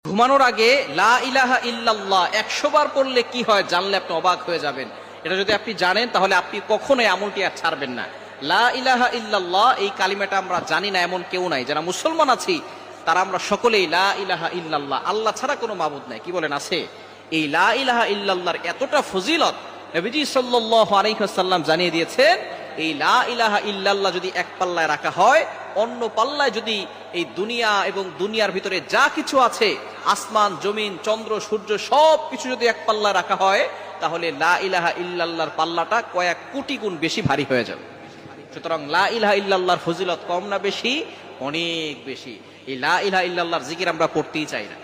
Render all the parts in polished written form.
ঘুমানোর আগে লা ইলাহা ইল্লাল্লাহ 100 বার পড়লে কি হয় জানলে আপনি অবাক হয়ে যাবেন। এটা যদি আপনি জানেন তাহলে আপনি কখনোই আমলটি আর ছাড়বেন না। লা ইলাহা ইল্লাল্লাহ এই কালিমাটা আমরা জানি না এমন কেউ নাই। যারা মুসলমান আছি তারা আমরা সকলেই লা ইলাহা ইল্লাল্লাহ, আল্লাহ ছাড়া কোনো মাবুদ নাই, কি বলেন আছে? এই লা ইলাহা ইল্লাল্লাহর এতটা ফজিলত নবীজি সাল্লাল্লাহু আলাইহি ওয়াসাল্লাম জানিয়ে দিয়েছেন। এই লা ইলাহা ইল্লাল্লাহ যদি এক পাল্লায় রাখা হয়, অন্য পাল্লায় যদি এই দুনিয়া এবং দুনিয়ার ভিতরে যা কিছু আছে, আসমান জমিন চন্দ্র সূর্য সব কিছু যদি এক পাল্লায় রাখা হয়, তাহলে লা ইলাহা ইল্লাল্লাহর পাল্লাটা কয়েক কোটি গুণ বেশি ভারী হয়ে যাবে। সুতরাং লা ইলাহা ইল্লাল্লাহর ফজিলত কম না বেশি? অনেক বেশি। এই লা ইলাহা ইল্লাল্লাহর জিকির আমরা করতেই চাই না।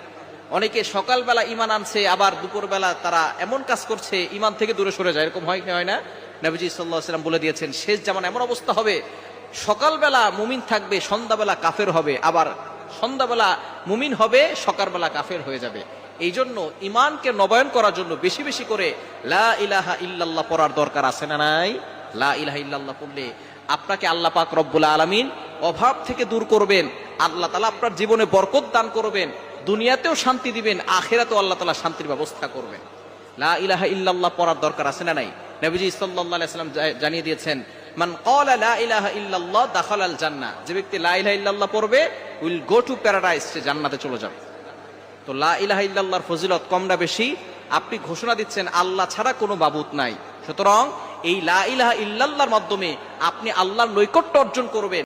অনেকে সকালবেলা ঈমান আনছে, আবার দুপুরবেলা তারা এমন কাজ করছে ঈমান থেকে দূরে সরে যায়। এরকম হয় কি হয় না? নবীজি সাল্লাল্লাহু আলাইহি ওয়াসাল্লাম বলে দিয়েছেন, শেষ জামানায় এমন অবস্থা হবে, সকালবেলা মুমিন থাকবে, সন্ধ্যাবেলা কাফের হবে, আবার সন্ধ্যাবেলা মুমিন হবে, সকালবেলা কাফের হয়ে যাবে। এই জন্য ঈমানকে নবায়ন করার জন্য বেশি বেশি করে লা ইলাহা ইল্লাল্লাহ পড়ার দরকার আছে না নাই? লা ইলাহা ইল্লাল্লাহ পড়লে আপনাকে আল্লাহ পাক রব্বুল আলামিন অভাব থেকে দূর করবেন, আল্লাহ তাআলা আপনার জীবনে বরকত দান করবেন, দুনিয়াতেও শান্তি দিবেন, আখিরাতেও আল্লাহ তাআলা শান্তির ব্যবস্থা করবেন। লা ইলাহা ইল্লাল্লাহ পড়ার দরকার আছে না নাই? নবীজি সাল্লাল্লাহু আলাইহি ওয়াসাল্লাম জানিয়ে দিয়েছেন, মান ক্বালা লা ইলাহা ইল্লাল্লাহ দাখালাল জান্নাহ, যে ব্যক্তি লা ইলাহা ইল্লাল্লাহ পড়বে উইল গো টু প্যারাডাইস, সে জান্নাতে চলে যাবে। তো লা ইলাহা ইল্লাল্লাহর ফজিলত কম না বেশি? আপনি ঘোষণা দিচ্ছেন আল্লাহ ছাড়া কোনো মাবুদ নাই, সুতরাং এই লা ইলাহা ইল্লাল্লাহর মাধ্যমে আপনি আল্লাহর নৈকট্য অর্জন করবেন।